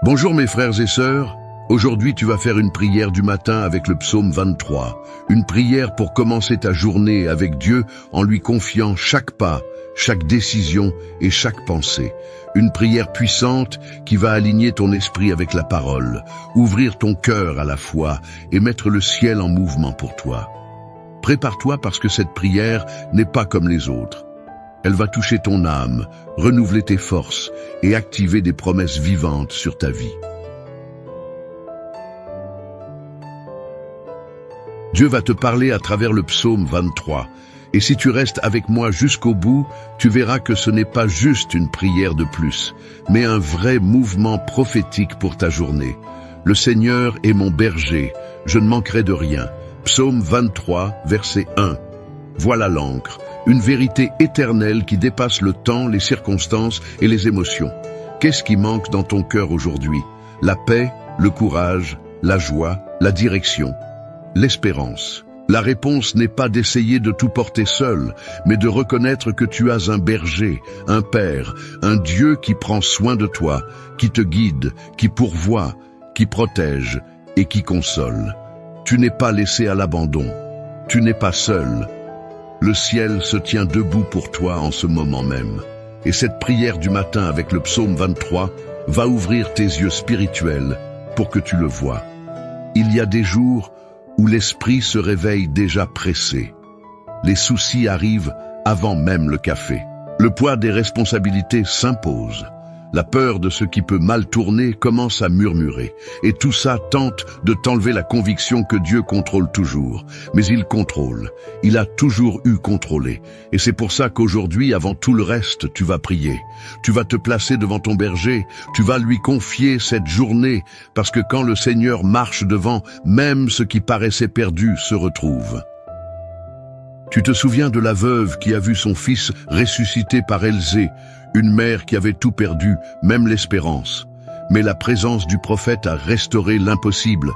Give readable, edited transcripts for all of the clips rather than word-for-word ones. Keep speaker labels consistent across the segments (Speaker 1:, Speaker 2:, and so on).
Speaker 1: Bonjour mes frères et sœurs, aujourd'hui tu vas faire une prière du matin avec le psaume 23, une prière pour commencer ta journée avec Dieu en lui confiant chaque pas, chaque décision et chaque pensée. Une prière puissante qui va aligner ton esprit avec la parole, ouvrir ton cœur à la foi et mettre le ciel en mouvement pour toi. Prépare-toi parce que cette prière n'est pas comme les autres. Elle va toucher ton âme, renouveler tes forces et activer des promesses vivantes sur ta vie. Dieu va te parler à travers le psaume 23. Et si tu restes avec moi jusqu'au bout, tu verras que ce n'est pas juste une prière de plus, mais un vrai mouvement prophétique pour ta journée. Le Seigneur est mon berger, je ne manquerai de rien. Psaume 23, verset 1. Voilà l'encre, une vérité éternelle qui dépasse le temps, les circonstances et les émotions. Qu'est-ce qui manque dans ton cœur aujourd'hui? La paix, le courage, la joie, la direction, l'espérance. La réponse n'est pas d'essayer de tout porter seul, mais de reconnaître que tu as un berger, un père, un Dieu qui prend soin de toi, qui te guide, qui pourvoit, qui protège et qui console. Tu n'es pas laissé à l'abandon. Tu n'es pas seul. Le ciel se tient debout pour toi en ce moment même. Et cette prière du matin avec le psaume 23 va ouvrir tes yeux spirituels pour que tu le vois. Il y a des jours où l'esprit se réveille déjà pressé. Les soucis arrivent avant même le café. Le poids des responsabilités s'impose. La peur de ce qui peut mal tourner commence à murmurer. Et tout ça tente de t'enlever la conviction que Dieu contrôle toujours. Mais il contrôle. Il a toujours eu contrôlé. Et c'est pour ça qu'aujourd'hui, avant tout le reste, tu vas prier. Tu vas te placer devant ton berger. Tu vas lui confier cette journée. Parce que quand le Seigneur marche devant, même ce qui paraissait perdu se retrouve. Tu te souviens de la veuve qui a vu son fils ressuscité par Élysée, une mère qui avait tout perdu, même l'espérance. Mais la présence du prophète a restauré l'impossible.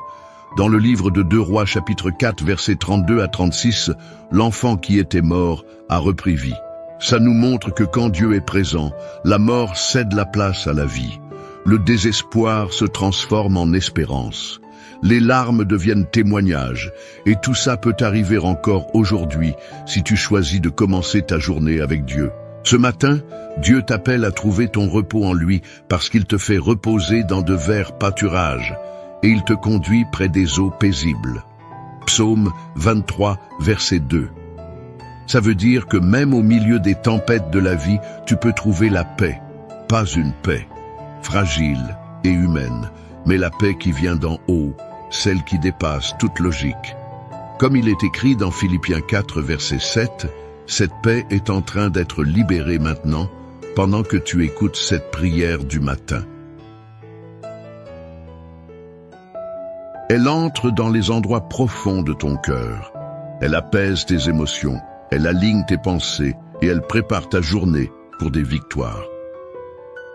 Speaker 1: Dans le livre de 2 Rois chapitre 4 versets 32 à 36, l'enfant qui était mort a repris vie. Ça nous montre que quand Dieu est présent, la mort cède la place à la vie. Le désespoir se transforme en espérance. Les larmes deviennent témoignages, et tout ça peut arriver encore aujourd'hui si tu choisis de commencer ta journée avec Dieu. Ce matin, Dieu t'appelle à trouver ton repos en lui parce qu'il te fait reposer dans de verts pâturages et il te conduit près des eaux paisibles. Psaume 23, verset 2. Ça veut dire que même au milieu des tempêtes de la vie, tu peux trouver la paix. Pas une paix fragile et humaine, mais la paix qui vient d'en haut, celle qui dépasse toute logique. Comme il est écrit dans Philippiens 4, verset 7, cette paix est en train d'être libérée maintenant, pendant que tu écoutes cette prière du matin. Elle entre dans les endroits profonds de ton cœur. Elle apaise tes émotions, elle aligne tes pensées et elle prépare ta journée pour des victoires.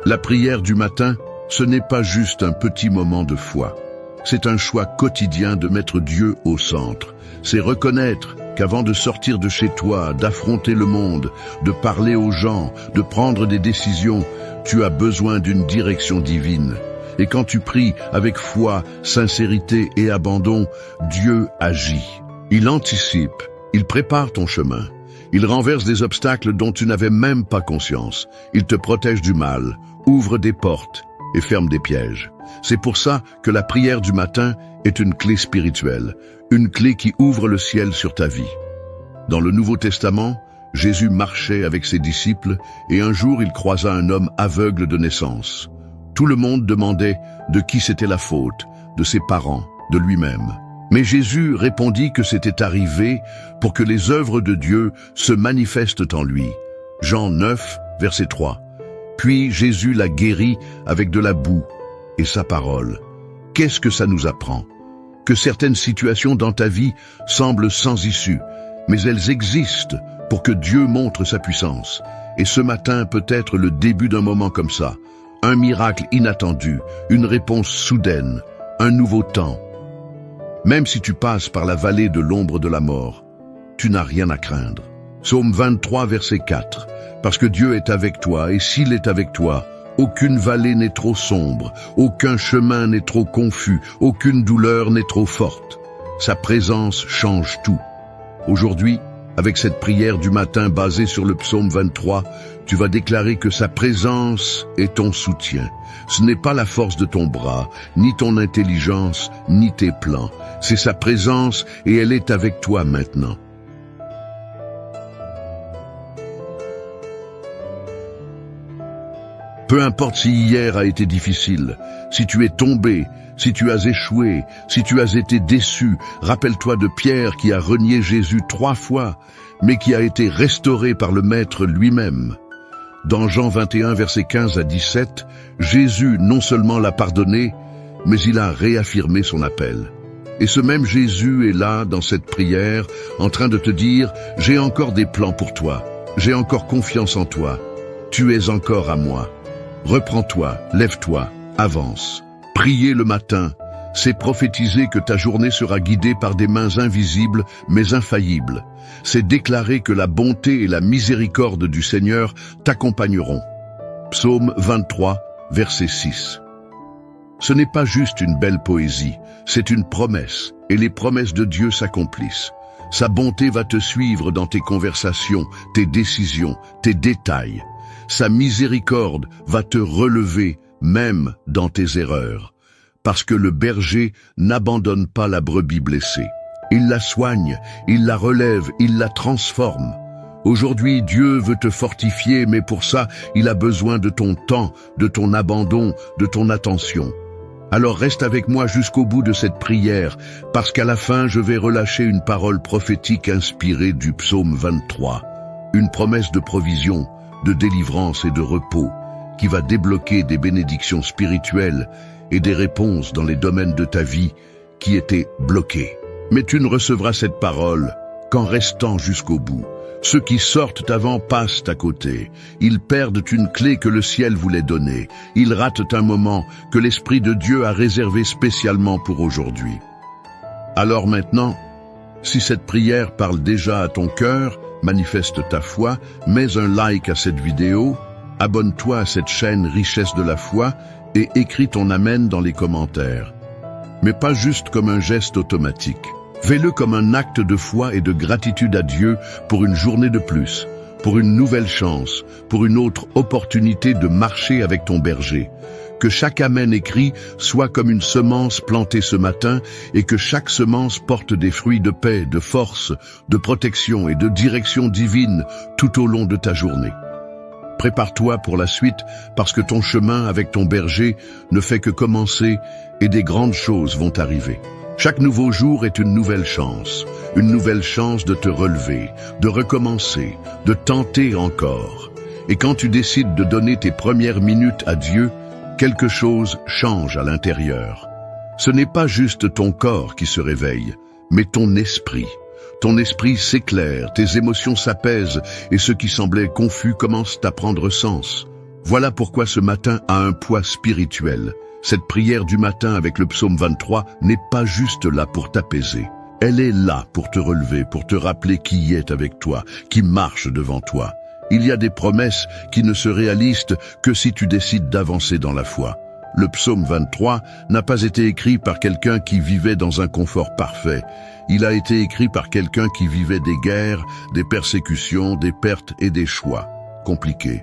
Speaker 1: La prière du matin, ce n'est pas juste un petit moment de foi. C'est un choix quotidien de mettre Dieu au centre. C'est reconnaître qu'avant de sortir de chez toi, d'affronter le monde, de parler aux gens, de prendre des décisions, tu as besoin d'une direction divine. Et quand tu pries avec foi, sincérité et abandon, Dieu agit. Il anticipe, il prépare ton chemin. Il renverse des obstacles dont tu n'avais même pas conscience. Il te protège du mal, ouvre des portes et ferme des pièges. C'est pour ça que la prière du matin est une clé spirituelle, une clé qui ouvre le ciel sur ta vie. Dans le Nouveau Testament, Jésus marchait avec ses disciples et un jour il croisa un homme aveugle de naissance. Tout le monde demandait de qui c'était la faute, de ses parents, de lui-même. Mais Jésus répondit que c'était arrivé pour que les œuvres de Dieu se manifestent en lui. Jean 9, verset 3. Puis Jésus l'a guéri avec de la boue et sa parole. Qu'est-ce que ça nous apprend? Que certaines situations dans ta vie semblent sans issue, mais elles existent pour que Dieu montre sa puissance. Et ce matin peut être le début d'un moment comme ça. Un miracle inattendu, une réponse soudaine, un nouveau temps. Même si tu passes par la vallée de l'ombre de la mort, tu n'as rien à craindre. Psaume 23, verset 4. Parce que Dieu est avec toi, et s'il est avec toi, Aucune vallée n'est trop sombre, aucun chemin n'est trop confus, aucune douleur n'est trop forte. Sa présence change tout. Aujourd'hui, avec cette prière du matin basée sur le psaume 23, tu vas déclarer que sa présence est ton soutien. Ce n'est pas la force de ton bras, ni ton intelligence, ni tes plans. C'est sa présence et elle est avec toi maintenant. Peu importe si hier a été difficile, si tu es tombé, si tu as échoué, si tu as été déçu, rappelle-toi de Pierre qui a renié Jésus 3 fois, mais qui a été restauré par le Maître lui-même. Dans Jean 21, versets 15 à 17, Jésus non seulement l'a pardonné, mais il a réaffirmé son appel. Et ce même Jésus est là, dans cette prière, en train de te dire « J'ai encore des plans pour toi, j'ai encore confiance en toi, tu es encore à moi. Reprends-toi, lève-toi, avance. » Prier le matin, c'est prophétiser que ta journée sera guidée par des mains invisibles mais infaillibles. C'est déclarer que la bonté et la miséricorde du Seigneur t'accompagneront. Psaume 23, verset 6. Ce n'est pas juste une belle poésie, c'est une promesse, et les promesses de Dieu s'accomplissent. Sa bonté va te suivre dans tes conversations, tes décisions, tes détails. Sa miséricorde va te relever, même dans tes erreurs. Parce que le berger n'abandonne pas la brebis blessée. Il la soigne, il la relève, il la transforme. Aujourd'hui, Dieu veut te fortifier, mais pour ça, il a besoin de ton temps, de ton abandon, de ton attention. Alors reste avec moi jusqu'au bout de cette prière, parce qu'à la fin, je vais relâcher une parole prophétique inspirée du psaume 23. Une promesse de provision, de délivrance et de repos, qui va débloquer des bénédictions spirituelles et des réponses dans les domaines de ta vie qui étaient bloqués. Mais tu ne recevras cette parole qu'en restant jusqu'au bout. Ceux qui sortent avant passent à côté. Ils perdent une clé que le ciel voulait donner. Ils ratent un moment que l'Esprit de Dieu a réservé spécialement pour aujourd'hui. Alors maintenant, si cette prière parle déjà à ton cœur, manifeste ta foi, mets un like à cette vidéo, abonne-toi à cette chaîne Richesse de la foi et écris ton Amen dans les commentaires. Mais pas juste comme un geste automatique. Fais-le comme un acte de foi et de gratitude à Dieu pour une journée de plus, pour une nouvelle chance, pour une autre opportunité de marcher avec ton berger. Que chaque Amen écrit soit comme une semence plantée ce matin et que chaque semence porte des fruits de paix, de force, de protection et de direction divine tout au long de ta journée. Prépare-toi pour la suite parce que ton chemin avec ton berger ne fait que commencer et des grandes choses vont arriver. Chaque nouveau jour est une nouvelle chance de te relever, de recommencer, de tenter encore. Et quand tu décides de donner tes premières minutes à Dieu, quelque chose change à l'intérieur. Ce n'est pas juste ton corps qui se réveille, mais ton esprit. Ton esprit s'éclaire, tes émotions s'apaisent et ce qui semblait confus commence à prendre sens. Voilà pourquoi ce matin a un poids spirituel. Cette prière du matin avec le psaume 23 n'est pas juste là pour t'apaiser. Elle est là pour te relever, pour te rappeler qui est avec toi, qui marche devant toi. Il y a des promesses qui ne se réalisent que si tu décides d'avancer dans la foi. Le psaume 23 n'a pas été écrit par quelqu'un qui vivait dans un confort parfait. Il a été écrit par quelqu'un qui vivait des guerres, des persécutions, des pertes et des choix compliqués.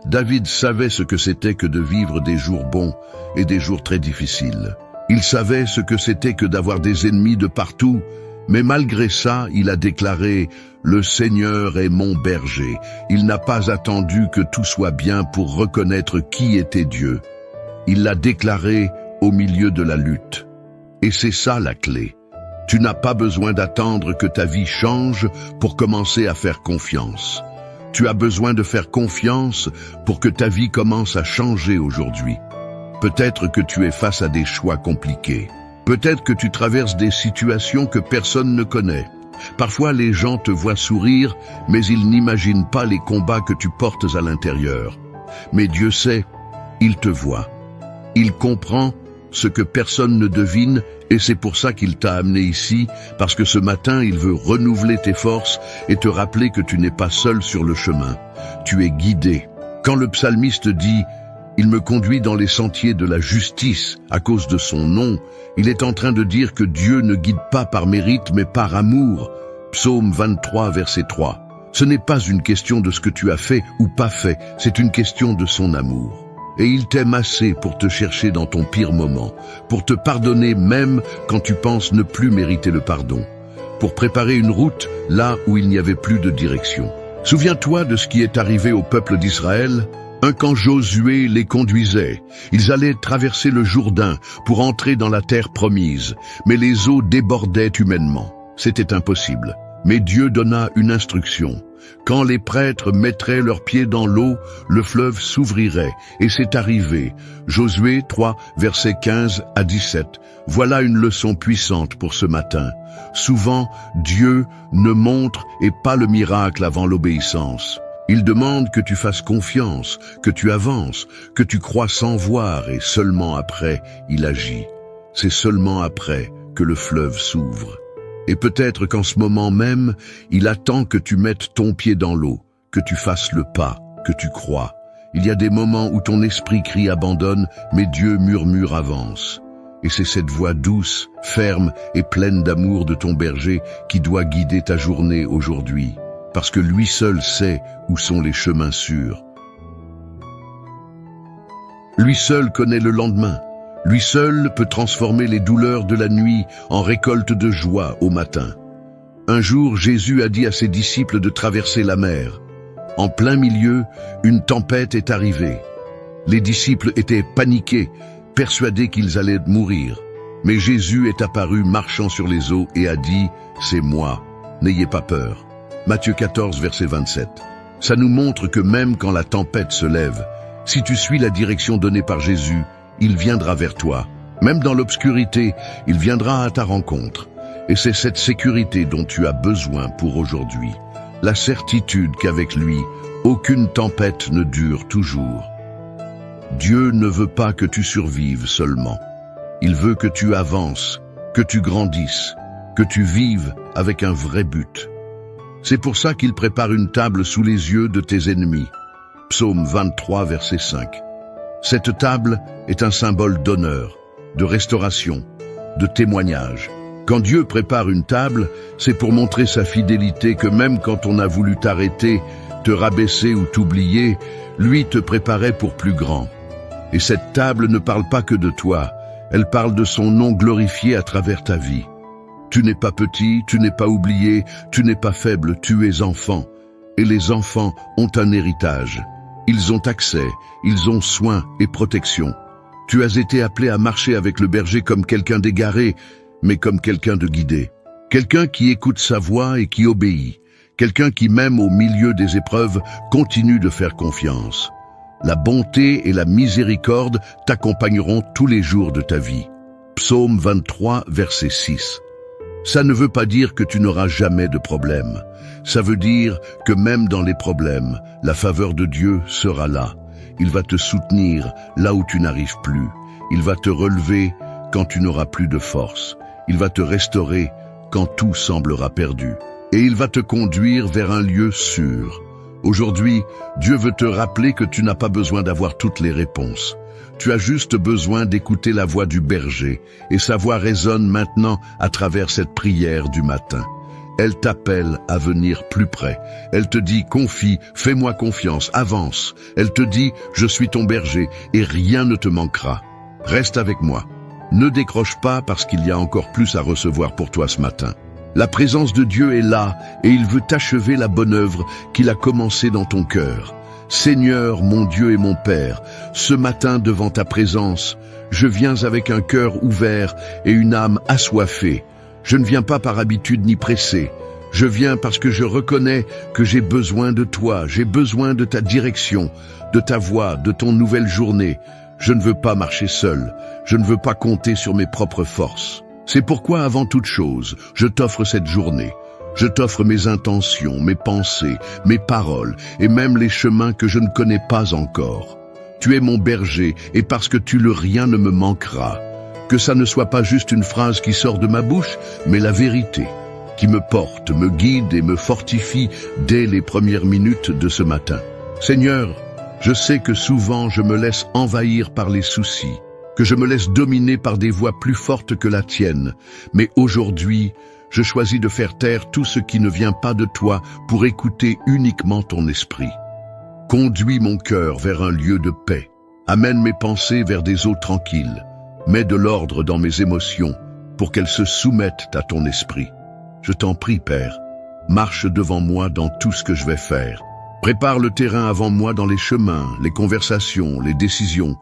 Speaker 1: David savait ce que c'était que de vivre des jours bons et des jours très difficiles. Il savait ce que c'était que d'avoir des ennemis de partout, mais malgré ça, il a déclaré « Le Seigneur est mon berger ». Il n'a pas attendu que tout soit bien pour reconnaître qui était Dieu. Il l'a déclaré au milieu de la lutte. Et c'est ça la clé. Tu n'as pas besoin d'attendre que ta vie change pour commencer à faire confiance. Tu as besoin de faire confiance pour que ta vie commence à changer aujourd'hui. Peut-être que tu es face à des choix compliqués. Peut-être que tu traverses des situations que personne ne connaît. Parfois, les gens te voient sourire, mais ils n'imaginent pas les combats que tu portes à l'intérieur. Mais Dieu sait, il te voit. Il comprend ce que personne ne devine et c'est pour ça qu'il t'a amené ici, parce que ce matin, il veut renouveler tes forces et te rappeler que tu n'es pas seul sur le chemin. Tu es guidé. Quand le psalmiste dit « Il me conduit dans les sentiers de la justice à cause de son nom. Il est en train de dire que Dieu ne guide pas par mérite mais par amour. Psaume 23, verset 3. Ce n'est pas une question de ce que tu as fait ou pas fait, c'est une question de son amour. Et il t'aime assez pour te chercher dans ton pire moment, pour te pardonner même quand tu penses ne plus mériter le pardon, pour préparer une route là où il n'y avait plus de direction. Souviens-toi de ce qui est arrivé au peuple d'Israël. Quand Josué les conduisait, ils allaient traverser le Jourdain pour entrer dans la terre promise, mais les eaux débordaient humainement. C'était impossible. Mais Dieu donna une instruction. Quand les prêtres mettraient leurs pieds dans l'eau, le fleuve s'ouvrirait, et c'est arrivé. Josué 3, versets 15 à 17. Voilà une leçon puissante pour ce matin. Souvent, Dieu ne montre et pas le miracle avant l'obéissance. Il demande que tu fasses confiance, que tu avances, que tu crois sans voir, et seulement après, il agit. C'est seulement après que le fleuve s'ouvre. Et peut-être qu'en ce moment même, il attend que tu mettes ton pied dans l'eau, que tu fasses le pas, que tu crois. Il y a des moments où ton esprit crie abandonne, mais Dieu murmure avance. Et c'est cette voix douce, ferme et pleine d'amour de ton berger qui doit guider ta journée aujourd'hui, parce que lui seul sait où sont les chemins sûrs. Lui seul connaît le lendemain. Lui seul peut transformer les douleurs de la nuit en récolte de joie au matin. Un jour, Jésus a dit à ses disciples de traverser la mer. En plein milieu, une tempête est arrivée. Les disciples étaient paniqués, persuadés qu'ils allaient mourir. Mais Jésus est apparu marchant sur les eaux et a dit « C'est moi, n'ayez pas peur ». Matthieu 14, verset 27. Ça nous montre que même quand la tempête se lève, si tu suis la direction donnée par Jésus, il viendra vers toi. Même dans l'obscurité, il viendra à ta rencontre. Et c'est cette sécurité dont tu as besoin pour aujourd'hui. La certitude qu'avec lui, aucune tempête ne dure toujours. Dieu ne veut pas que tu survives seulement. Il veut que tu avances, que tu grandisses, que tu vives avec un vrai but. C'est pour ça qu'il prépare une table sous les yeux de tes ennemis. Psaume 23, verset 5. Cette table est un symbole d'honneur, de restauration, de témoignage. Quand Dieu prépare une table, c'est pour montrer sa fidélité que même quand on a voulu t'arrêter, te rabaisser ou t'oublier, lui te préparait pour plus grand. Et cette table ne parle pas que de toi, elle parle de son nom glorifié à travers ta vie. Tu n'es pas petit, tu n'es pas oublié, tu n'es pas faible, tu es enfant. Et les enfants ont un héritage. Ils ont accès, ils ont soin et protection. Tu as été appelé à marcher avec le berger comme quelqu'un d'égaré, mais comme quelqu'un de guidé. Quelqu'un qui écoute sa voix et qui obéit. Quelqu'un qui, même au milieu des épreuves, continue de faire confiance. La bonté et la miséricorde t'accompagneront tous les jours de ta vie. Psaume 23, verset 6. Ça ne veut pas dire que tu n'auras jamais de problème. Ça veut dire que même dans les problèmes, la faveur de Dieu sera là. Il va te soutenir là où tu n'arrives plus. Il va te relever quand tu n'auras plus de force. Il va te restaurer quand tout semblera perdu. Et il va te conduire vers un lieu sûr. Aujourd'hui, Dieu veut te rappeler que tu n'as pas besoin d'avoir toutes les réponses. Tu as juste besoin d'écouter la voix du berger, et sa voix résonne maintenant à travers cette prière du matin. Elle t'appelle à venir plus près. Elle te dit « Confie, fais-moi confiance, avance ». Elle te dit « Je suis ton berger et rien ne te manquera. Reste avec moi. Ne décroche pas parce qu'il y a encore plus à recevoir pour toi ce matin. La présence de Dieu est là et il veut t'achever la bonne œuvre qu'il a commencée dans ton cœur. Seigneur, mon Dieu et mon Père, ce matin devant ta présence, je viens avec un cœur ouvert et une âme assoiffée. Je ne viens pas par habitude ni pressé. Je viens parce que je reconnais que j'ai besoin de toi, j'ai besoin de ta direction, de ta voix, de ton nouvelle journée. Je ne veux pas marcher seul, je ne veux pas compter sur mes propres forces. C'est pourquoi, avant toute chose, je t'offre cette journée. Je t'offre mes intentions, mes pensées, mes paroles et même les chemins que je ne connais pas encore. Tu es mon berger et parce que tu le rien ne me manquera. Que ça ne soit pas juste une phrase qui sort de ma bouche, mais la vérité, qui me porte, me guide et me fortifie dès les premières minutes de ce matin. Seigneur, Je sais que souvent je me laisse envahir par les soucis, que je me laisse dominer par des voix plus fortes que la tienne, mais aujourd'hui, je choisis de faire taire tout ce qui ne vient pas de toi pour écouter uniquement ton esprit. Conduis mon cœur vers un lieu de paix. Amène mes pensées vers des eaux tranquilles. Mets de l'ordre dans mes émotions pour qu'elles se soumettent à ton esprit. Je t'en prie, Père, marche devant moi dans tout ce que je vais faire. Prépare le terrain avant moi dans les chemins, les conversations, les décisions,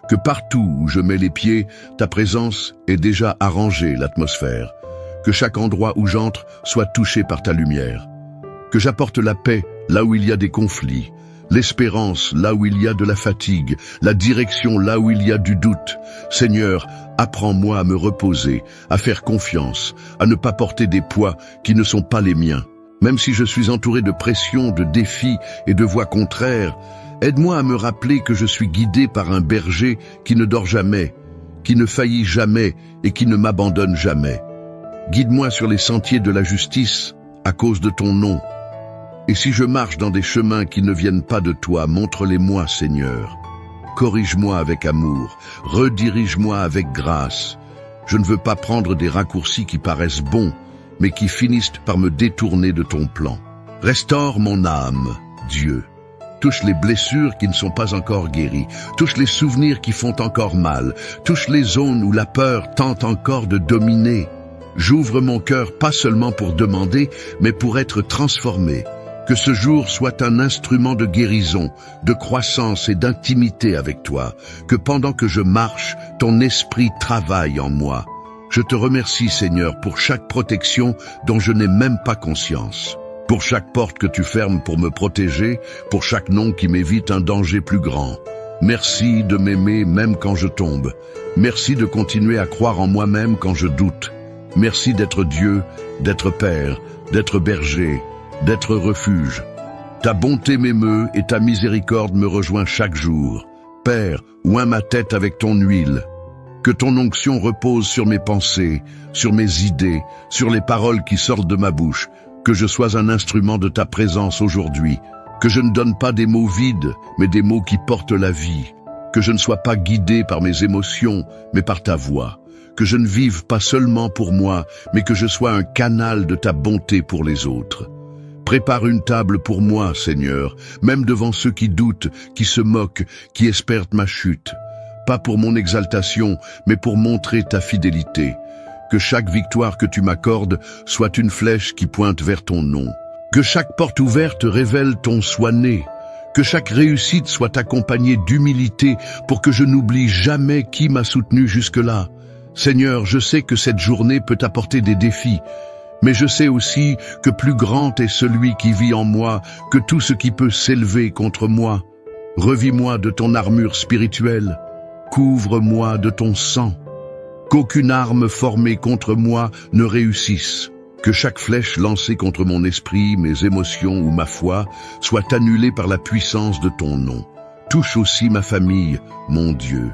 Speaker 1: que partout où je mets les pieds, ta présence ait déjà arrangé l'atmosphère. Que chaque endroit où j'entre soit touché par ta lumière. Que j'apporte la paix là où il y a des conflits, l'espérance là où il y a de la fatigue, la direction là où il y a du doute. Seigneur, apprends-moi à me reposer, à faire confiance, à ne pas porter des poids qui ne sont pas les miens. Même si je suis entouré de pressions, de défis et de voix contraires, aide-moi à me rappeler que je suis guidé par un berger qui ne dort jamais, qui ne faillit jamais et qui ne m'abandonne jamais. Guide-moi sur les sentiers de la justice à cause de ton nom. Et si je marche dans des chemins qui ne viennent pas de toi, montre-les-moi, Seigneur. Corrige-moi avec amour, redirige-moi avec grâce. Je ne veux pas prendre des raccourcis qui paraissent bons, mais qui finissent par me détourner de ton plan. Restaure mon âme, Dieu. Touche les blessures qui ne sont pas encore guéries. Touche les souvenirs qui font encore mal. Touche les zones où la peur tente encore de dominer. J'ouvre mon cœur pas seulement pour demander, mais pour être transformé. Que ce jour soit un instrument de guérison, de croissance et d'intimité avec toi. Que pendant que je marche, ton esprit travaille en moi. Je te remercie, Seigneur, pour chaque protection dont je n'ai même pas conscience. Pour chaque porte que tu fermes pour me protéger, pour chaque nom qui m'évite un danger plus grand. Merci de m'aimer même quand je tombe. Merci de continuer à croire en moi-même quand je doute. Merci d'être Dieu, d'être Père, d'être berger, d'être refuge. Ta bonté m'émeut et ta miséricorde me rejoint chaque jour. Père, oins ma tête avec ton huile. Que ton onction repose sur mes pensées, sur mes idées, sur les paroles qui sortent de ma bouche. Que je sois un instrument de ta présence aujourd'hui. Que je ne donne pas des mots vides, mais des mots qui portent la vie. Que je ne sois pas guidé par mes émotions, mais par ta voix. Que je ne vive pas seulement pour moi, mais que je sois un canal de ta bonté pour les autres. Prépare une table pour moi, Seigneur, même devant ceux qui doutent, qui se moquent, qui espèrent ma chute. Pas pour mon exaltation, mais pour montrer ta fidélité. Que chaque victoire que tu m'accordes soit une flèche qui pointe vers ton nom. Que chaque porte ouverte révèle ton soin-né. Que chaque réussite soit accompagnée d'humilité pour que je n'oublie jamais qui m'a soutenu jusque-là. Seigneur, je sais que cette journée peut apporter des défis, mais je sais aussi que plus grand est celui qui vit en moi que tout ce qui peut s'élever contre moi. Revis-moi de ton armure spirituelle, couvre-moi de ton sang, qu'aucune arme formée contre moi ne réussisse, que chaque flèche lancée contre mon esprit, mes émotions ou ma foi soit annulée par la puissance de ton nom. Touche aussi ma famille, mon Dieu.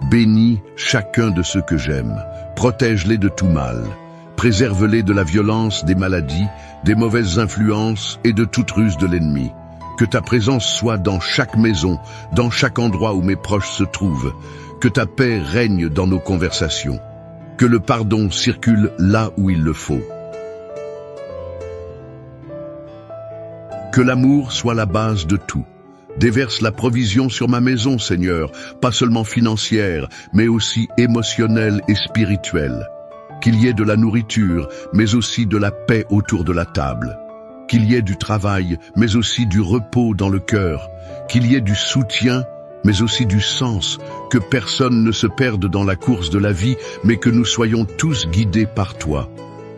Speaker 1: Bénis chacun de ceux que j'aime, protège-les de tout mal, préserve-les de la violence, des maladies, des mauvaises influences et de toute ruse de l'ennemi. Que ta présence soit dans chaque maison, dans chaque endroit où mes proches se trouvent, que ta paix règne dans nos conversations, que le pardon circule là où il le faut. Que l'amour soit la base de tout. Déverse la provision sur ma maison, Seigneur, pas seulement financière, mais aussi émotionnelle et spirituelle. Qu'il y ait de la nourriture, mais aussi de la paix autour de la table. Qu'il y ait du travail, mais aussi du repos dans le cœur. Qu'il y ait du soutien, mais aussi du sens. Que personne ne se perde dans la course de la vie, mais que nous soyons tous guidés par toi.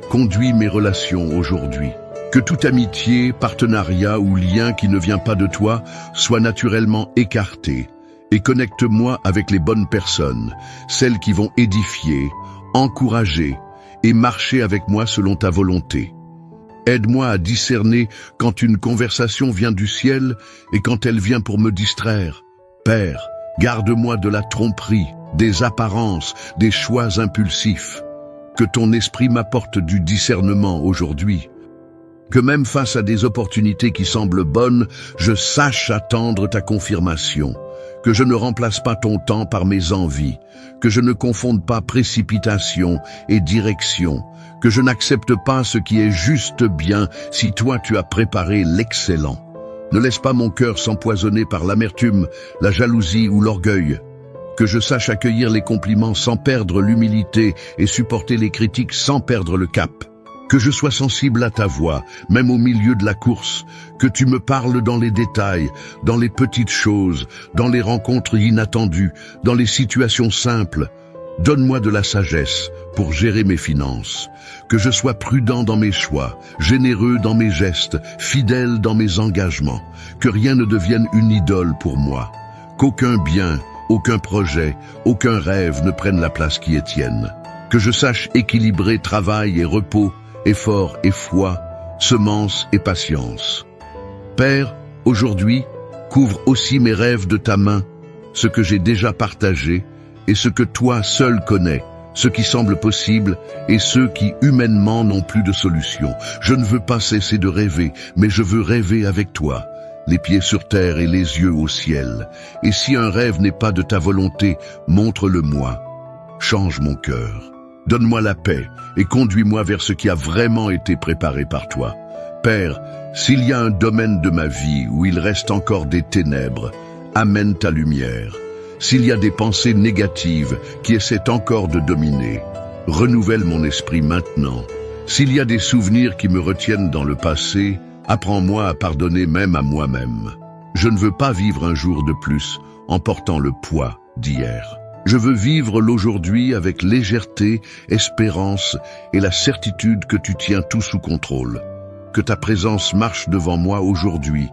Speaker 1: Conduis mes relations aujourd'hui. Que toute amitié, partenariat ou lien qui ne vient pas de toi soit naturellement écarté et connecte-moi avec les bonnes personnes, celles qui vont édifier, encourager et marcher avec moi selon ta volonté. Aide-moi à discerner quand une conversation vient du ciel et quand elle vient pour me distraire. Père, garde-moi de la tromperie, des apparences, des choix impulsifs. Que ton esprit m'apporte du discernement aujourd'hui. Que même face à des opportunités qui semblent bonnes, je sache attendre ta confirmation. Que je ne remplace pas ton temps par mes envies. Que je ne confonde pas précipitation et direction. Que je n'accepte pas ce qui est juste bien si toi tu as préparé l'excellent. Ne laisse pas mon cœur s'empoisonner par l'amertume, la jalousie ou l'orgueil. Que je sache accueillir les compliments sans perdre l'humilité et supporter les critiques sans perdre le cap. Que je sois sensible à ta voix, même au milieu de la course. Que tu me parles dans les détails, dans les petites choses, dans les rencontres inattendues, dans les situations simples. Donne-moi de la sagesse pour gérer mes finances. Que je sois prudent dans mes choix, généreux dans mes gestes, fidèle dans mes engagements. Que rien ne devienne une idole pour moi. Qu'aucun bien, aucun projet, aucun rêve ne prenne la place qui est tienne. Que je sache équilibrer travail et repos, effort et foi, semence et patience. Père, aujourd'hui, couvre aussi mes rêves de ta main, ce que j'ai déjà partagé et ce que toi seul connais, ce qui semble possible et ceux qui humainement n'ont plus de solution. Je ne veux pas cesser de rêver, mais je veux rêver avec toi, les pieds sur terre et les yeux au ciel. Et si un rêve n'est pas de ta volonté, montre-le-moi. Change mon cœur. Donne-moi la paix et conduis-moi vers ce qui a vraiment été préparé par toi. Père, s'il y a un domaine de ma vie où il reste encore des ténèbres, amène ta lumière. S'il y a des pensées négatives qui essaient encore de dominer, renouvelle mon esprit maintenant. S'il y a des souvenirs qui me retiennent dans le passé, apprends-moi à pardonner même à moi-même. Je ne veux pas vivre un jour de plus en portant le poids d'hier. Je veux vivre l'aujourd'hui avec légèreté, espérance et la certitude que tu tiens tout sous contrôle. Que ta présence marche devant moi aujourd'hui,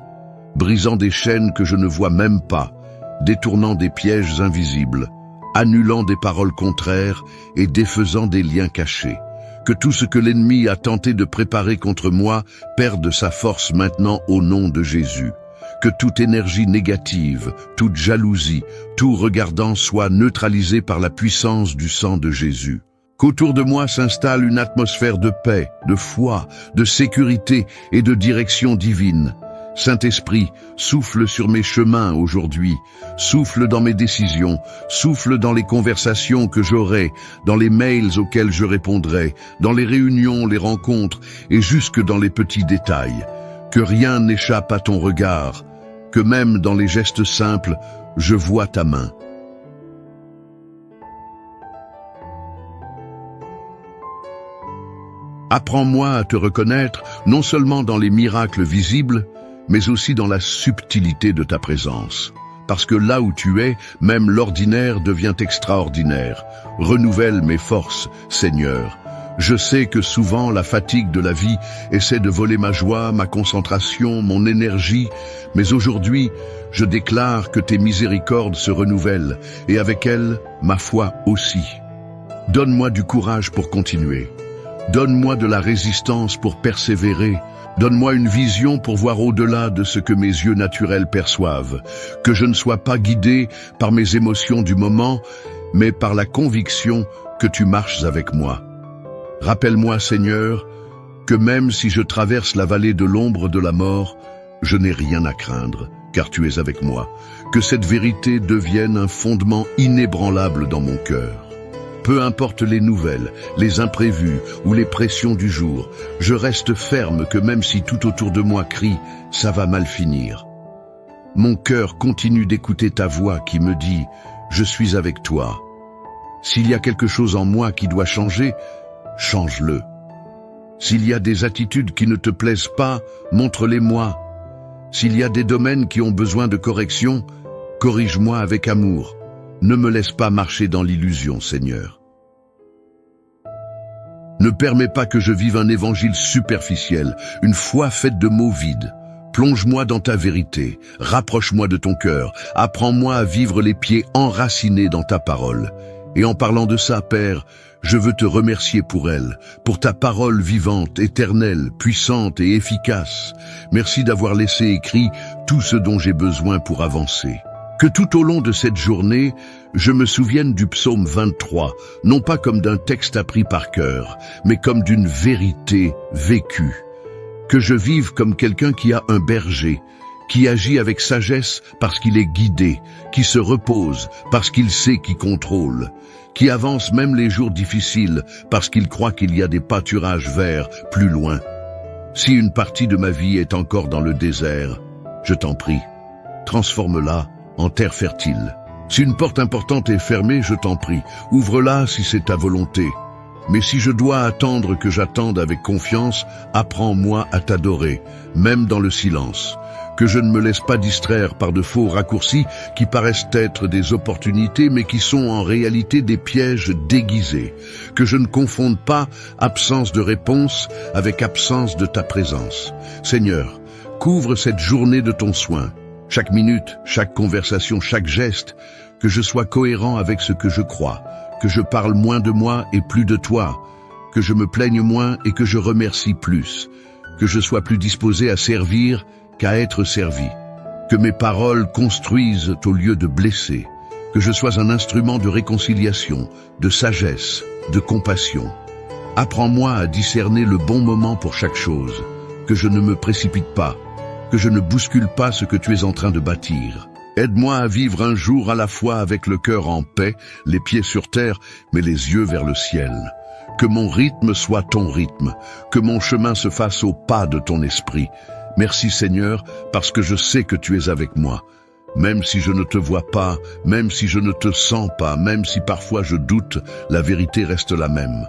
Speaker 1: brisant des chaînes que je ne vois même pas, détournant des pièges invisibles, annulant des paroles contraires et défaisant des liens cachés. Que tout ce que l'ennemi a tenté de préparer contre moi perde sa force maintenant au nom de Jésus. Que toute énergie négative, toute jalousie, tout regardant soit neutralisé par la puissance du sang de Jésus. Qu'autour de moi s'installe une atmosphère de paix, de foi, de sécurité et de direction divine. Saint-Esprit, souffle sur mes chemins aujourd'hui, souffle dans mes décisions, souffle dans les conversations que j'aurai, dans les mails auxquels je répondrai, dans les réunions, les rencontres et jusque dans les petits détails. Que rien n'échappe à ton regard, que même dans les gestes simples, je vois ta main. Apprends-moi à te reconnaître, non seulement dans les miracles visibles, mais aussi dans la subtilité de ta présence. Parce que là où tu es, même l'ordinaire devient extraordinaire. Renouvelle mes forces, Seigneur. Je sais que souvent la fatigue de la vie essaie de voler ma joie, ma concentration, mon énergie, mais aujourd'hui, je déclare que tes miséricordes se renouvellent, et avec elles, ma foi aussi. Donne-moi du courage pour continuer. Donne-moi de la résistance pour persévérer. Donne-moi une vision pour voir au-delà de ce que mes yeux naturels perçoivent. Que je ne sois pas guidé par mes émotions du moment, mais par la conviction que tu marches avec moi. Rappelle-moi, Seigneur, que même si je traverse la vallée de l'ombre de la mort, je n'ai rien à craindre, car tu es avec moi. Que cette vérité devienne un fondement inébranlable dans mon cœur. Peu importe les nouvelles, les imprévus ou les pressions du jour, je reste ferme que même si tout autour de moi crie « ça va mal finir ». Mon cœur continue d'écouter ta voix qui me dit « je suis avec toi ». S'il y a quelque chose en moi qui doit changer, change-le. S'il y a des attitudes qui ne te plaisent pas, montre-les-moi. S'il y a des domaines qui ont besoin de correction, corrige-moi avec amour. Ne me laisse pas marcher dans l'illusion, Seigneur. Ne permets pas que je vive un évangile superficiel, une foi faite de mots vides. Plonge-moi dans ta vérité, rapproche-moi de ton cœur, apprends-moi à vivre les pieds enracinés dans ta parole. Et en parlant de ça, Père, je veux te remercier pour elle, pour ta parole vivante, éternelle, puissante et efficace. Merci d'avoir laissé écrit tout ce dont j'ai besoin pour avancer. Que tout au long de cette journée, je me souvienne du psaume 23, non pas comme d'un texte appris par cœur, mais comme d'une vérité vécue. Que je vive comme quelqu'un qui a un berger, qui agit avec sagesse parce qu'il est guidé, qui se repose parce qu'il sait qui contrôle, qui avance même les jours difficiles parce qu'il croit qu'il y a des pâturages verts plus loin. Si une partie de ma vie est encore dans le désert, je t'en prie, transforme-la en terre fertile. Si une porte importante est fermée, je t'en prie, ouvre-la si c'est ta volonté. Mais si je dois attendre que j'attende avec confiance, apprends-moi à t'adorer, même dans le silence. Que je ne me laisse pas distraire par de faux raccourcis qui paraissent être des opportunités mais qui sont en réalité des pièges déguisés. Que je ne confonde pas absence de réponse avec absence de ta présence. Seigneur, couvre cette journée de ton soin. Chaque minute, chaque conversation, chaque geste, que je sois cohérent avec ce que je crois, que je parle moins de moi et plus de toi, que je me plaigne moins et que je remercie plus, que je sois plus disposé à servir qu'à être servi, que mes paroles construisent au lieu de blesser, que je sois un instrument de réconciliation, de sagesse, de compassion. Apprends-moi à discerner le bon moment pour chaque chose, que je ne me précipite pas, que je ne bouscule pas ce que tu es en train de bâtir. Aide-moi à vivre un jour à la fois avec le cœur en paix, les pieds sur terre, mais les yeux vers le ciel. Que mon rythme soit ton rythme, que mon chemin se fasse au pas de ton esprit. Merci Seigneur, parce que je sais que tu es avec moi. Même si je ne te vois pas, même si je ne te sens pas, même si parfois je doute, la vérité reste la même.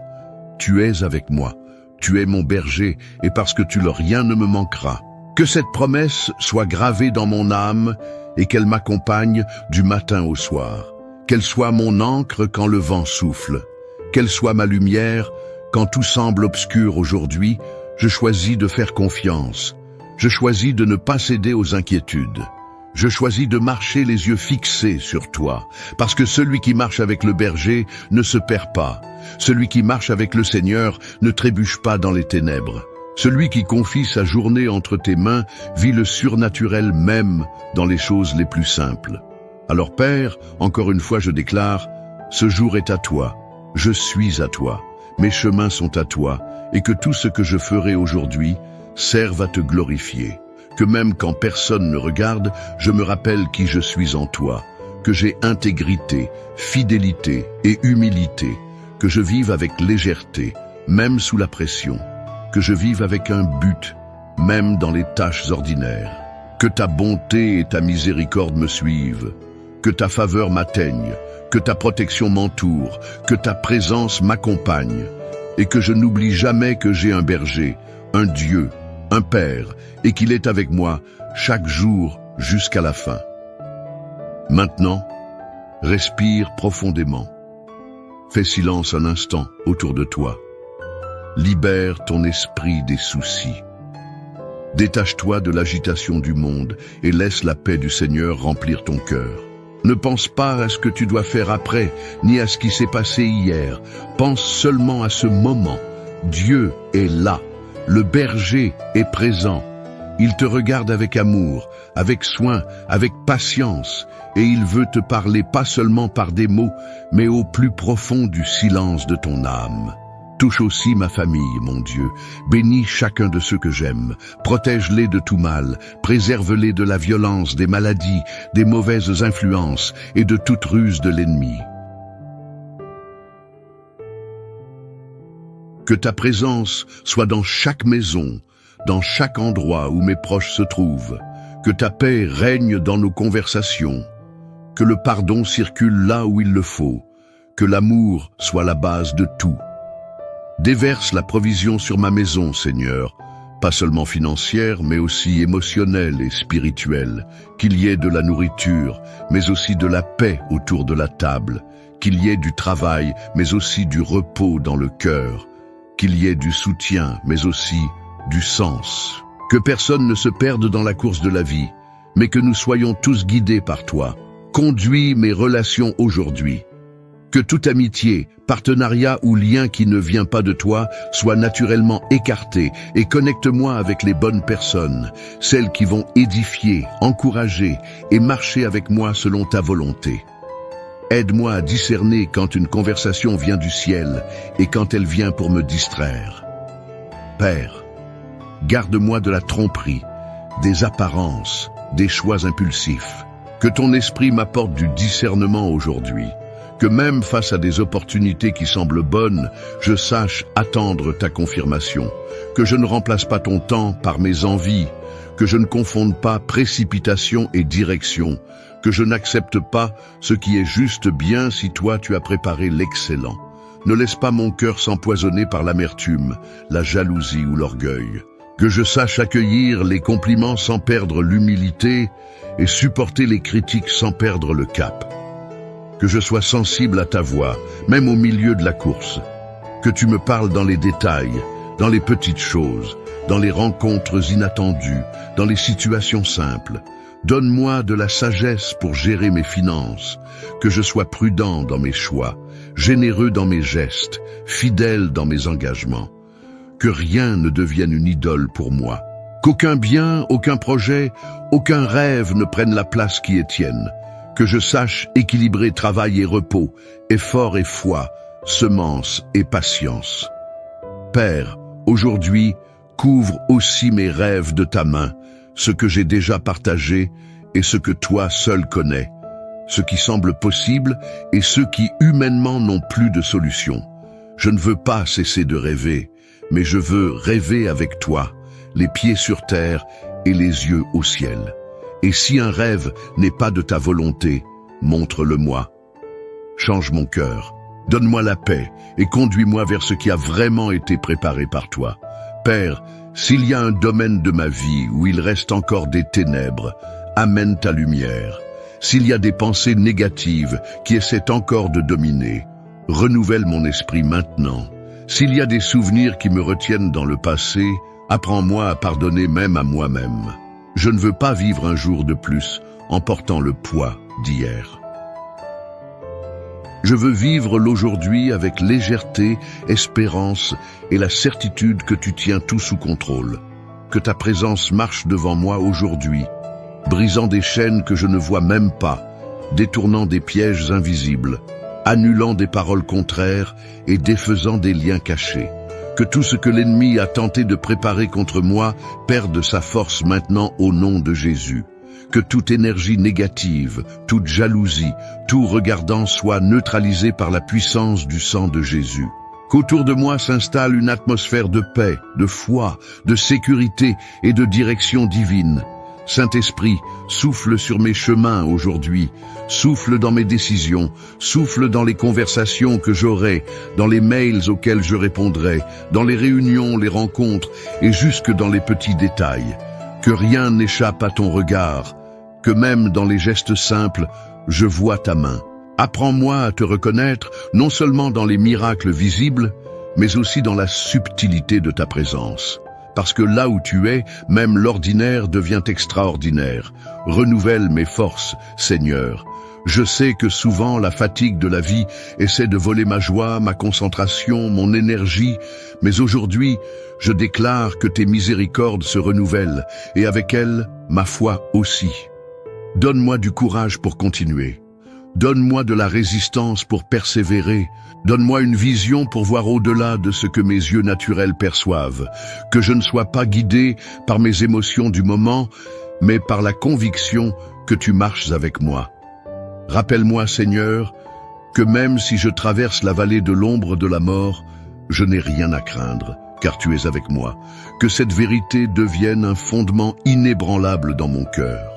Speaker 1: Tu es avec moi, tu es mon berger, et parce que tu le rien ne me manquera. Que cette promesse soit gravée dans mon âme et qu'elle m'accompagne du matin au soir. Qu'elle soit mon ancre quand le vent souffle. Qu'elle soit ma lumière quand tout semble obscur aujourd'hui. Je choisis de faire confiance. Je choisis de ne pas céder aux inquiétudes. Je choisis de marcher les yeux fixés sur toi, parce que celui qui marche avec le berger ne se perd pas. Celui qui marche avec le Seigneur ne trébuche pas dans les ténèbres. Celui qui confie sa journée entre tes mains vit le surnaturel même dans les choses les plus simples. Alors Père, encore une fois je déclare, ce jour est à toi, je suis à toi, mes chemins sont à toi, et que tout ce que je ferai aujourd'hui serve à te glorifier. Que même quand personne ne regarde, je me rappelle qui je suis en toi, que j'ai intégrité, fidélité et humilité, que je vive avec légèreté, même sous la pression, que je vive avec un but, même dans les tâches ordinaires, que ta bonté et ta miséricorde me suivent, que ta faveur m'atteigne, que ta protection m'entoure, que ta présence m'accompagne, et que je n'oublie jamais que j'ai un berger, un Dieu, un Père, et qu'il est avec moi chaque jour jusqu'à la fin. Maintenant, respire profondément. Fais silence un instant autour de toi. Libère ton esprit des soucis. Détache-toi de l'agitation du monde et laisse la paix du Seigneur remplir ton cœur. Ne pense pas à ce que tu dois faire après, ni à ce qui s'est passé hier. Pense seulement à ce moment. Dieu est là. Le berger est présent. Il te regarde avec amour, avec soin, avec patience, et il veut te parler pas seulement par des mots, mais au plus profond du silence de ton âme. Touche aussi ma famille, mon Dieu. Bénis chacun de ceux que j'aime. Protège-les de tout mal. Préserve-les de la violence, des maladies, des mauvaises influences et de toute ruse de l'ennemi. Que ta présence soit dans chaque maison, dans chaque endroit où mes proches se trouvent. Que ta paix règne dans nos conversations. Que le pardon circule là où il le faut. Que l'amour soit la base de tout. Déverse la provision sur ma maison, Seigneur, pas seulement financière, mais aussi émotionnelle et spirituelle. Qu'il y ait de la nourriture, mais aussi de la paix autour de la table. Qu'il y ait du travail, mais aussi du repos dans le cœur. Qu'il y ait du soutien, mais aussi du sens. Que personne ne se perde dans la course de la vie, mais que nous soyons tous guidés par toi. Conduis mes relations aujourd'hui. Que toute amitié, partenariat ou lien qui ne vient pas de toi soit naturellement écarté et connecte-moi avec les bonnes personnes, celles qui vont édifier, encourager et marcher avec moi selon ta volonté. Aide-moi à discerner quand une conversation vient du ciel et quand elle vient pour me distraire. Père, Garde-moi de la tromperie, des apparences, des choix impulsifs. Que ton esprit m'apporte du discernement aujourd'hui. Que même face à des opportunités qui semblent bonnes, je sache attendre ta confirmation. Que je ne remplace pas ton temps par mes envies. Que je ne confonde pas précipitation et direction. Que je n'accepte pas ce qui est juste bien si toi tu as préparé l'excellent. Ne laisse pas mon cœur s'empoisonner par l'amertume, la jalousie ou l'orgueil. Que je sache accueillir les compliments sans perdre l'humilité et supporter les critiques sans perdre le cap. Que je sois sensible à ta voix, même au milieu de la course. Que tu me parles dans les détails, dans les petites choses, dans les rencontres inattendues, dans les situations simples. Donne-moi de la sagesse pour gérer mes finances, que je sois prudent dans mes choix, généreux dans mes gestes, fidèle dans mes engagements. Que rien ne devienne une idole pour moi. Qu'aucun bien, aucun projet, aucun rêve ne prenne la place qui est tienne. Que je sache équilibrer travail et repos, effort et foi, semence et patience. Père, aujourd'hui, couvre aussi mes rêves de ta main, ce que j'ai déjà partagé et ce que toi seul connais, ce qui semble possible et ceux qui humainement n'ont plus de solution. Je ne veux pas cesser de rêver, mais je veux rêver avec toi, les pieds sur terre et les yeux au ciel. Et si un rêve n'est pas de ta volonté, montre-le-moi. Change mon cœur, donne-moi la paix et conduis-moi vers ce qui a vraiment été préparé par toi. Père, s'il y a un domaine de ma vie où il reste encore des ténèbres, amène ta lumière. S'il y a des pensées négatives qui essaient encore de dominer, renouvelle mon esprit maintenant. S'il y a des souvenirs qui me retiennent dans le passé, apprends-moi à pardonner même à moi-même. Je ne veux pas vivre un jour de plus en portant le poids d'hier. Je veux vivre l'aujourd'hui avec légèreté, espérance et la certitude que tu tiens tout sous contrôle. Que ta présence marche devant moi aujourd'hui, brisant des chaînes que je ne vois même pas, détournant des pièges invisibles, annulant des paroles contraires et défaisant des liens cachés. Que tout ce que l'ennemi a tenté de préparer contre moi perde sa force maintenant au nom de Jésus. Que toute énergie négative, toute jalousie, tout regardant soit neutralisé par la puissance du sang de Jésus. Qu'autour de moi s'installe une atmosphère de paix, de foi, de sécurité et de direction divine. Saint-Esprit, souffle sur mes chemins aujourd'hui, souffle dans mes décisions, souffle dans les conversations que j'aurai, dans les mails auxquels je répondrai, dans les réunions, les rencontres et jusque dans les petits détails. Que rien n'échappe à ton regard, que même dans les gestes simples, je vois ta main. Apprends-moi à te reconnaître, non seulement dans les miracles visibles, mais aussi dans la subtilité de ta présence. Parce que là où tu es, même l'ordinaire devient extraordinaire. Renouvelle mes forces, Seigneur. Je sais que souvent la fatigue de la vie essaie de voler ma joie, ma concentration, mon énergie, mais aujourd'hui, je déclare que tes miséricordes se renouvellent, et avec elles, ma foi aussi. Donne-moi du courage pour continuer. Donne-moi de la résistance pour persévérer. Donne-moi une vision pour voir au-delà de ce que mes yeux naturels perçoivent. Que je ne sois pas guidé par mes émotions du moment, mais par la conviction que tu marches avec moi. Rappelle-moi, Seigneur, que même si je traverse la vallée de l'ombre de la mort, je n'ai rien à craindre, car tu es avec moi. Que cette vérité devienne un fondement inébranlable dans mon cœur.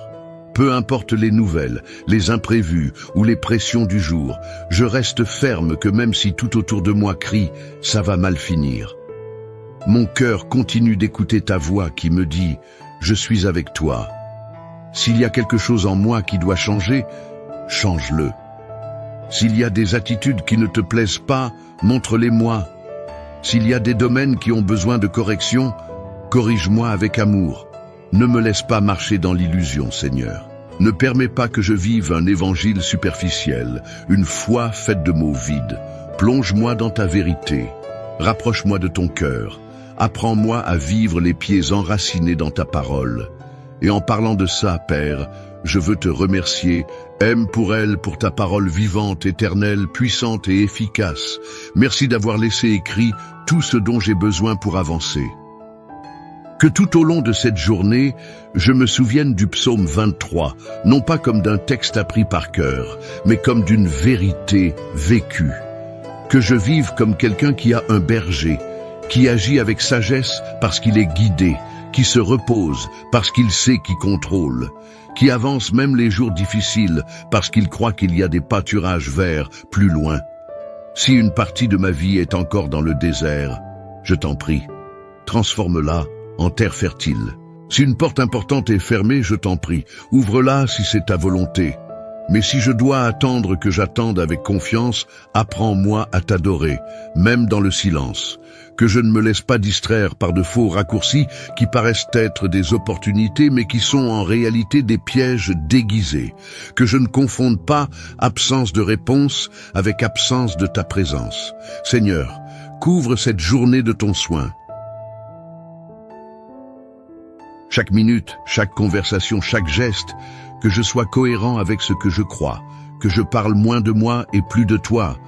Speaker 1: Peu importe les nouvelles, les imprévus ou les pressions du jour, je reste ferme que même si tout autour de moi crie « ça va mal finir ». Mon cœur continue d'écouter ta voix qui me dit « je suis avec toi ». S'il y a quelque chose en moi qui doit changer, change-le. S'il y a des attitudes qui ne te plaisent pas, montre-les-moi. S'il y a des domaines qui ont besoin de correction, corrige-moi avec amour. Ne me laisse pas marcher dans l'illusion, Seigneur. Ne permets pas que je vive un évangile superficiel, une foi faite de mots vides. Plonge-moi dans ta vérité. Rapproche-moi de ton cœur. Apprends-moi à vivre les pieds enracinés dans ta parole. Et en parlant de ça, Père, je veux te remercier. Aime pour elle, pour ta parole vivante, éternelle, puissante et efficace. Merci d'avoir laissé écrit tout ce dont j'ai besoin pour avancer. Que tout au long de cette journée, je me souvienne du psaume 23, non pas comme d'un texte appris par cœur, mais comme d'une vérité vécue. Que je vive comme quelqu'un qui a un berger, qui agit avec sagesse parce qu'il est guidé, qui se repose parce qu'il sait qui contrôle, qui avance même les jours difficiles parce qu'il croit qu'il y a des pâturages verts plus loin. Si une partie de ma vie est encore dans le désert, je t'en prie, transforme-la en terre fertile. Si une porte importante est fermée, je t'en prie, ouvre-la si c'est ta volonté. Mais si je dois attendre que j'attende avec confiance, apprends-moi à t'adorer, même dans le silence. Que je ne me laisse pas distraire par de faux raccourcis qui paraissent être des opportunités mais qui sont en réalité des pièges déguisés. Que je ne confonde pas absence de réponse avec absence de ta présence. Seigneur, couvre cette journée de ton soin. Chaque minute, chaque conversation, chaque geste, que je sois cohérent avec ce que je crois, que je parle moins de moi et plus de toi,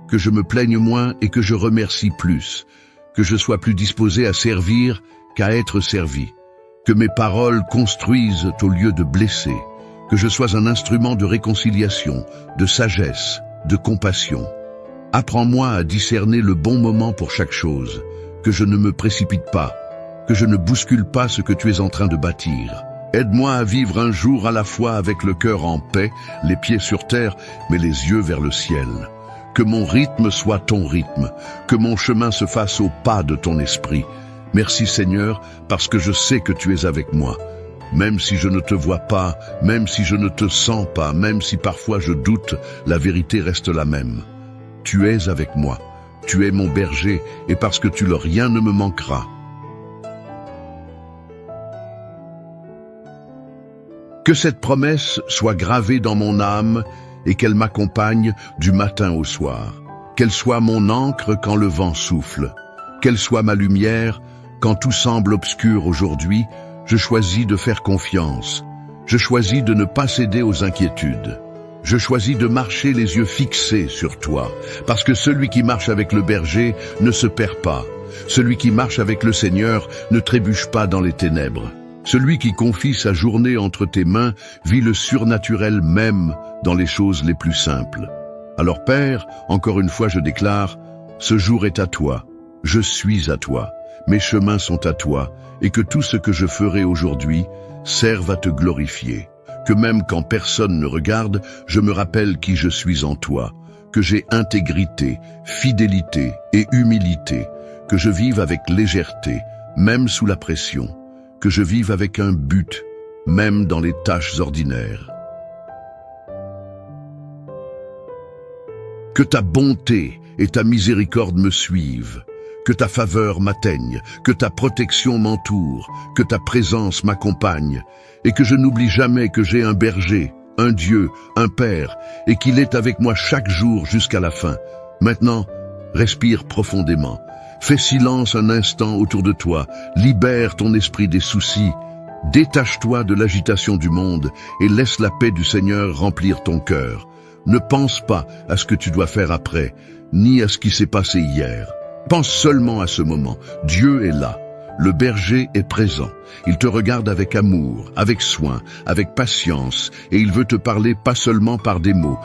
Speaker 1: que je me plaigne moins et que je remercie plus, que je sois plus disposé à servir qu'à être servi, que mes paroles construisent au lieu de blesser, que je sois un instrument de réconciliation, de sagesse, de compassion. Apprends-moi à discerner le bon moment pour chaque chose, que je ne me précipite pas, que je ne bouscule pas ce que tu es en train de bâtir. Aide-moi à vivre un jour à la fois avec le cœur en paix, les pieds sur terre, mais les yeux vers le ciel. Que mon rythme soit ton rythme, que mon chemin se fasse au pas de ton esprit. Merci Seigneur, parce que je sais que tu es avec moi. Même si je ne te vois pas, même si je ne te sens pas, même si parfois je doute, la vérité reste la même. Tu es avec moi, tu es mon berger, et parce que tu le rien ne me manquera. Que cette promesse soit gravée dans mon âme et qu'elle m'accompagne du matin au soir. Qu'elle soit mon ancre quand le vent souffle. Qu'elle soit ma lumière quand tout semble obscur aujourd'hui. Je choisis de faire confiance. Je choisis de ne pas céder aux inquiétudes. Je choisis de marcher les yeux fixés sur toi, parce que celui qui marche avec le berger ne se perd pas. Celui qui marche avec le Seigneur ne trébuche pas dans les ténèbres. Celui qui confie sa journée entre tes mains vit le surnaturel même dans les choses les plus simples. Alors Père, encore une fois je déclare, ce jour est à toi, je suis à toi, mes chemins sont à toi, et que tout ce que je ferai aujourd'hui serve à te glorifier. Que même quand personne ne regarde, je me rappelle qui je suis en toi, que j'ai intégrité, fidélité et humilité, que je vive avec légèreté, même sous la pression, que je vive avec un but, même dans les tâches ordinaires. Que ta bonté et ta miséricorde me suivent, que ta faveur m'atteigne, que ta protection m'entoure, que ta présence m'accompagne, et que je n'oublie jamais que j'ai un berger, un Dieu, un Père, et qu'il est avec moi chaque jour jusqu'à la fin. Maintenant, respire profondément. Fais silence un instant autour de toi, libère ton esprit des soucis, détache-toi de l'agitation du monde et laisse la paix du Seigneur remplir ton cœur. Ne pense pas à ce que tu dois faire après, ni à ce qui s'est passé hier. Pense seulement à ce moment. Dieu est là. Le berger est présent. Il te regarde avec amour, avec soin, avec patience, et il veut te parler pas seulement par des mots,